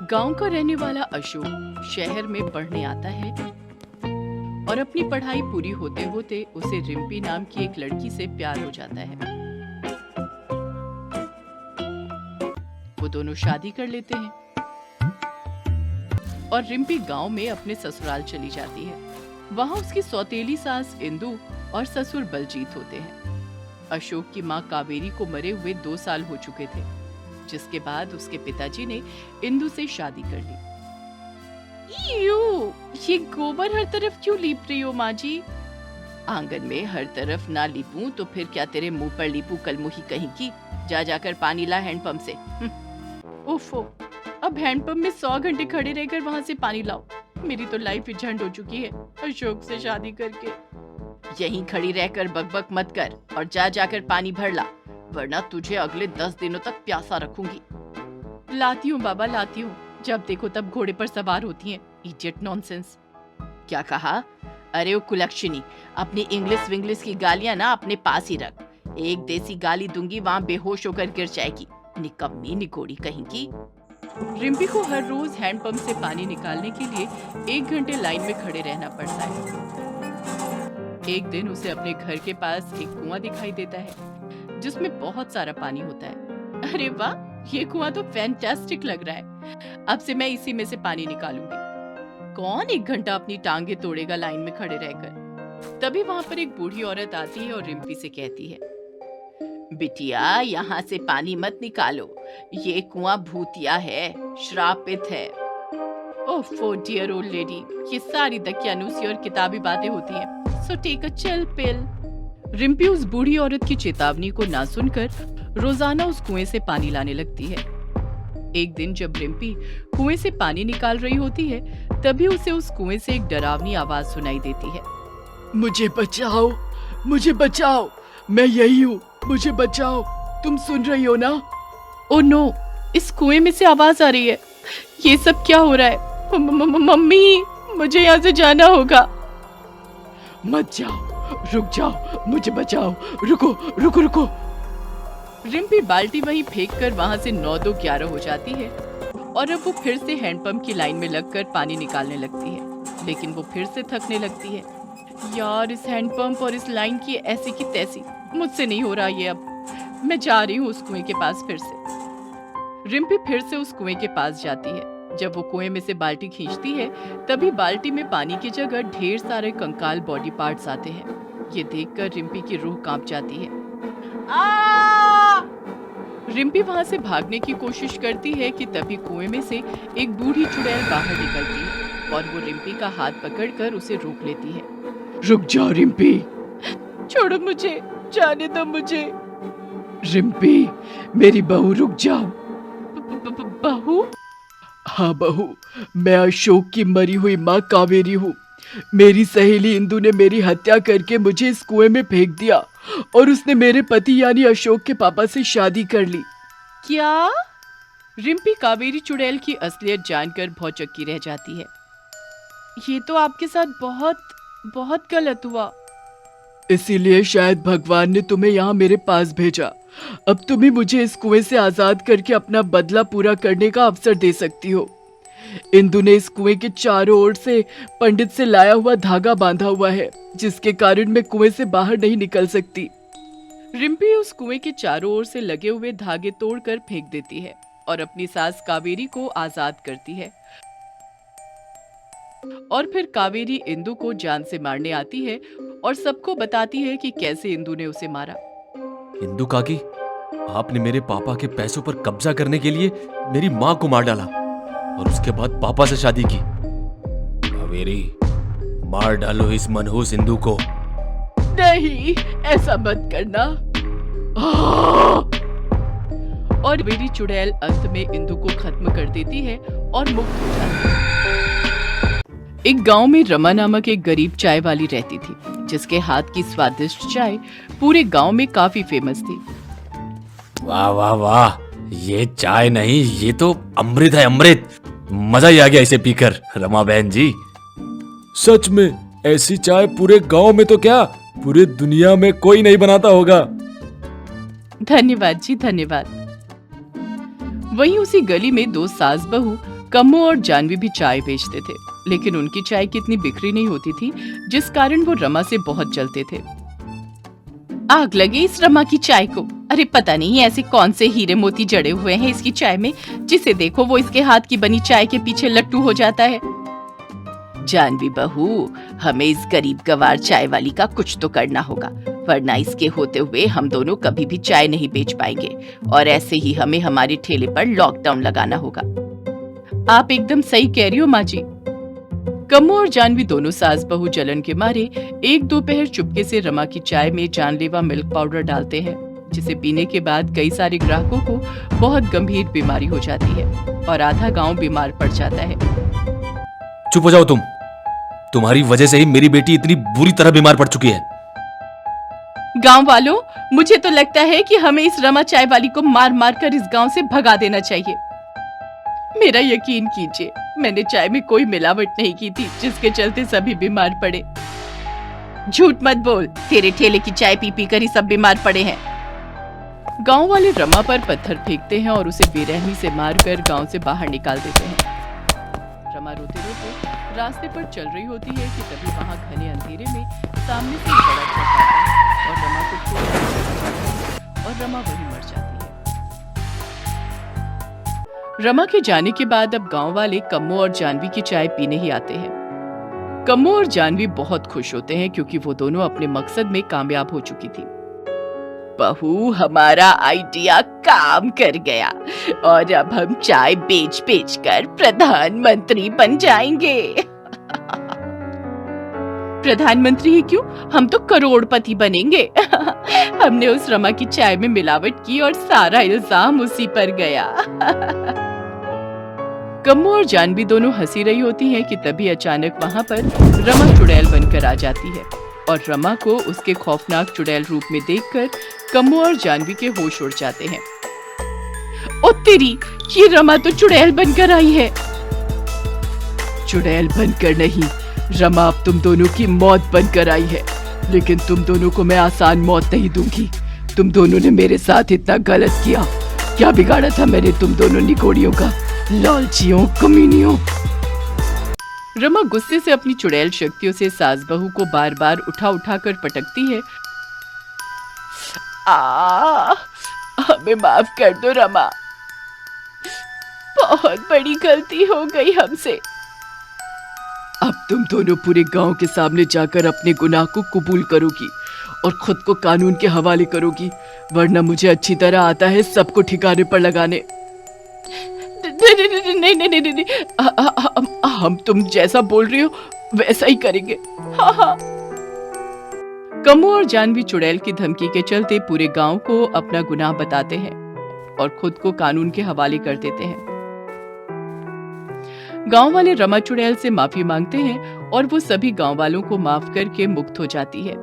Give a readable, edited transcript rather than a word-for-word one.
गांव का रहने वाला अशोक शहर में पढ़ने आता है और अपनी पढ़ाई पूरी होते होते उसे रिम्पी नाम की एक लड़की से प्यार हो जाता है। वो दोनों शादी कर लेते हैं और रिम्पी गांव में अपने ससुराल चली जाती है। वहां उसकी सौतेली सास इंदु और ससुर बलजीत होते हैं। अशोक की माँ कावेरी को मरे हुए 2 साल हो चुके थे, जिसके बाद उसके पिताजी ने इंदु से शादी कर ली। ये गोबर हर तरफ क्यों लीप रही हो माँ जी? आंगन में हर तरफ ना लीपूं तो फिर क्या तेरे मुंह पर लीपू कलमुही कहीं की? जा जाकर पानी ला हैंडपंप से। ओफो, अब हैंडपंप में 100 घंटे खड़े रहकर वहां से पानी लाओ। मेरी तो लाइफ ही झंड हो चुकी है अशोक से शादी करके। यहीं खड़ी रहकर बकबक मत कर और जा जाकर पानी भर ला, वरना तुझे अगले 10 दिनों तक प्यासा रखूंगी। लाती हूँ बाबा, लाती हूँ। जब देखो तब घोड़े पर सवार होती हैं। Idiot nonsense. क्या कहा? अरे ओ कुलक्षणी, अपनी इंग्लिश विंग्लिश की गालियां ना अपने पास ही रख। एक देसी गाली दूंगी वहाँ बेहोश होकर गिर जाएगी, निकम्मी निकोड़ी कहीं की। रिम्पी को हर रोज हैंडपंप से पानी निकालने के लिए 1 घंटे लाइन में खड़े रहना पड़ता है। एक दिन उसे अपने घर के पास एक कुआं दिखाई देता है जिसमें बहुत सारा पानी होता है। अरे वाह, ये कुआं तो फैंटास्टिक लग रहा है। अब से मैं इसी में से पानी निकालूंगी। कौन 1 घंटा अपनी टांगे तोड़ेगा लाइन में खड़े रहकर? तभी वहां पर एक बूढ़ी औरत आती है और रिम्पी से कहती है, बिटिया यहाँ से पानी मत निकालो, ये कुआं भूतिया है, श्रापित है। ओह डियर ओल्ड लेडी, ये सारी दकियानूसी और किताबी बातें होती हैं। So take a chill pill। Rimpy उस बूढ़ी औरत की चेतावनी को ना सुनकर रोजाना उस कुएं से पानी लाने लगती है। एक दिन जब रिम्पी कुएं से पानी निकाल रही होती है, तभी उसे उस कुएं से एक डरावनी आवाज सुनाई देती है। मुझे बचाओ, मुझे बचाओ, मैं यही हूँ, मुझे बचाओ, तुम सुन रही हो ना? ओ नो, इस कुएं में से आवाज आ रही है। ये सब क्या हो रहा है? मम्मी, मुझे यहाँ से जाना होगा। मत जाओ, रुक जाओ, मुझे बचाओ, रुको रुको रुको। रिम्पी बाल्टी वहीं फेंककर वहां से 9-2-11 हो जाती है और अब वो फिर से हैंडपंप की लाइन में लगकर पानी निकालने लगती है, लेकिन वो फिर से थकने लगती है। यार, इस हैंडपंप और इस लाइन की ऐसी की तैसी, मुझसे नहीं हो रहा ये। अब मैं जा रही हूँ उस कुएं के पास फिर से। रिम्पी फिर से उस कुएं के पास जाती है। जब वो कुएं में से बाल्टी खींचती है, तभी बाल्टी में पानी की जगह ढेर सारे कंकाल बॉडी पार्ट्स आते हैं। ये देखकर रिम्पी की रूह कांप जाती है। रिम्पी वहां से भागने की कोशिश करती है कि तभी कुएं में से एक बूढ़ी चुड़ैल बाहर निकलती है और वो रिम्पी का हाथ पकड़कर उसे रोक लेती है। रुक जाओ रिम्पी। छोड़ो मुझे, जाने दो मुझे। रिम्पी, मेरी बहू, रुक जाओ। बहू? हाँ बहू, मैं अशोक की मरी हुई माँ कावेरी हूँ। मेरी सहेली इंदु ने मेरी हत्या करके मुझे इस कुएं में फेंक दिया और उसने मेरे पति यानी अशोक के पापा से शादी कर ली। क्या? रिम्पी कावेरी चुड़ैल की असलियत जानकर भौचक्की रह जाती है। ये तो आपके साथ बहुत बहुत गलत हुआ। इसीलिए शायद भगवान ने तुम्हें यहाँ मेरे पास भेजा। अब तुम ही मुझे इस कुएं से आजाद करके अपना बदला पूरा करने का अवसर दे सकती हो। इंदु ने इस कुएं के चारों ओर से पंडित से लाया हुआ धागा बांधा हुआ है, जिसके कारण मैं कुएं से बाहर नहीं निकल सकती। रिम्पी उस कुएं के चारों ओर से लगे हुए धागे तोड़कर फेंक देती है और अपनी सास कावेरी को आजाद करती है। और फिर कावेरी इंदु को जान से मारने आती है और सबको बताती है कि कैसे इंदु ने उसे मारा। इंदु काकी, आपने मेरे पापा के पैसों पर कब्जा करने के लिए मेरी माँ को मार डाला और उसके बाद पापा से शादी की। कावेरी, मार डालो इस मनहूस इंदु को। नहीं, ऐसा मत करना। और मेरी चुड़ैल अंत में इंदु को खत्म कर देती है और मुक्त हो जाती है। एक गांव में रमा नामक एक गरीब चाय वाली रहती थी, जिसके हाथ की स्वादिष्ट चाय पूरे गांव में काफी फेमस थी। वाह वाह वाह, ये चाय नहीं, ये तो अमृत है, अमृत। मजा ही आ गया इसे पीकर रमा बहन जी। सच में ऐसी चाय पूरे गांव में तो क्या, पूरी दुनिया में कोई नहीं बनाता होगा। धन्यवाद जी, धन्यवाद। वहीं उसी गली में 2 सास बहू कम्मू और जानवी भी चाय बेचते थे, लेकिन उनकी चाय की इतनी बिक्री नहीं होती थी, जिस कारण वो रमा से बहुत जलते थे। आग लगे इस रमा की चाय को। अरे पता नहीं ऐसे कौन से हीरे मोती जड़े हुए हैं इसकी चाय में, जिसे देखो वो इसके हाथ की बनी चाय के पीछे लट्टू हो जाता है। जानवी बहू, हमें इस गरीब गवार चाय वाली का कुछ तो करना होगा, वरना इसके होते हुए हम दोनों कभी भी चाय नहीं बेच पाएंगे, और ऐसे ही हमें हमारे ठेले पर लॉकडाउन लगाना होगा। आप एकदम सही कह रही हो माँ जी। कम्मू और जानवी दोनों सास बहू जलन के मारे एक दोपहर चुपके से रमा की चाय में जानलेवा मिल्क पाउडर डालते हैं, जिसे पीने के बाद कई सारे ग्राहकों को बहुत गंभीर बीमारी हो जाती है और आधा गांव बीमार पड़ जाता है। चुप हो जाओ तुम। तुम्हारी वजह से ही मेरी बेटी इतनी बुरी तरह बीमार पड़ चुकी है। गांव वालों, मुझे तो लगता है कि हमें इस रमा चाय वाली को मार मार कर इस गांव से भगा देना चाहिए। मेरा यकीन कीजिए, मैंने चाय में कोई मिलावट नहीं की थी, जिसके चलते सभी बीमार पड़े। झूठ मत बोल, तेरे ठेले की चाय पी पी कर ही सब बीमार पड़े हैं। गांव वाले रमा पर पत्थर फेंकते हैं और उसे बेरहमी से मारकर गांव से बाहर निकाल देते हैं। रमा रोते रोते रास्ते पर चल रही होती है कि तभी वहां घने अंधेरे में सामने से एक बड़ा ट्रक आता है और रमा को ठोकर और रमा वहीं मर जाती है। रमा के जाने के बाद अब गांव वाले कम्मू और जानवी की चाय पीने ही आते हैं। कम्मू और जानवी बहुत खुश होते हैं क्योंकि वो दोनों अपने मकसद में कामयाब हो चुकी थी। बहू, हमारा आइडिया काम कर गया और अब हम चाय बेच बेच कर प्रधानमंत्री बन जाएंगे। प्रधानमंत्री ही क्यों, हम तो करोड़पति बनेंगे। हमने उस रमा की चाय में मिलावट की और सारा इल्जाम उसी पर गया। कम्मू और जानवी दोनों हंसी रही होती हैं कि तभी अचानक वहां पर रमा चुड़ैल बनकर आ जाती है और रमा को उसके खौफनाक चुड़ैल रूप में देखकर कम्मू और जानवी के होश उड़ जाते हैं। ओ तेरी, ये रमा तो चुड़ैल बनकर आई है। चुड़ैल बनकर नहीं, रमा अब तुम दोनों की मौत बनकर आई है, लेकिन तुम दोनों को मैं आसान मौत नहीं दूंगी। तुम दोनों ने मेरे साथ इतना गलत किया, क्या बिगाड़ा था मैंने तुम दोनों निकोड़ियों का, लालचियों, कमीनियों। रमा गुस्से से अपनी चुड़ैल शक्तियों से सास बहू को बार बार उठा उठा कर पटकती है। हमें माफ कर दो रमा, बहुत बड़ी गलती हो गई हमसे। अब तुम दोनों पूरे गांव के सामने जाकर अपने गुनाह को कबूल करोगी और खुद को कानून के हवाले करोगी, वरना मुझे अच्छी तरह आता है सबको ठिकाने पर लगाने। नहीं, हम तुम जैसा बोल रही हो वैसा ही करेंगे। हाँ। कम्मू और जानवी चुड़ैल की धमकी के चलते पूरे गांव को अपना गुनाह बताते हैं और खुद को कानून के हवाले कर देते हैं। गांव वाले रमा चुड़ैल से माफी मांगते हैं और वो सभी गांव वालों को माफ करके मुक्त हो जाती है।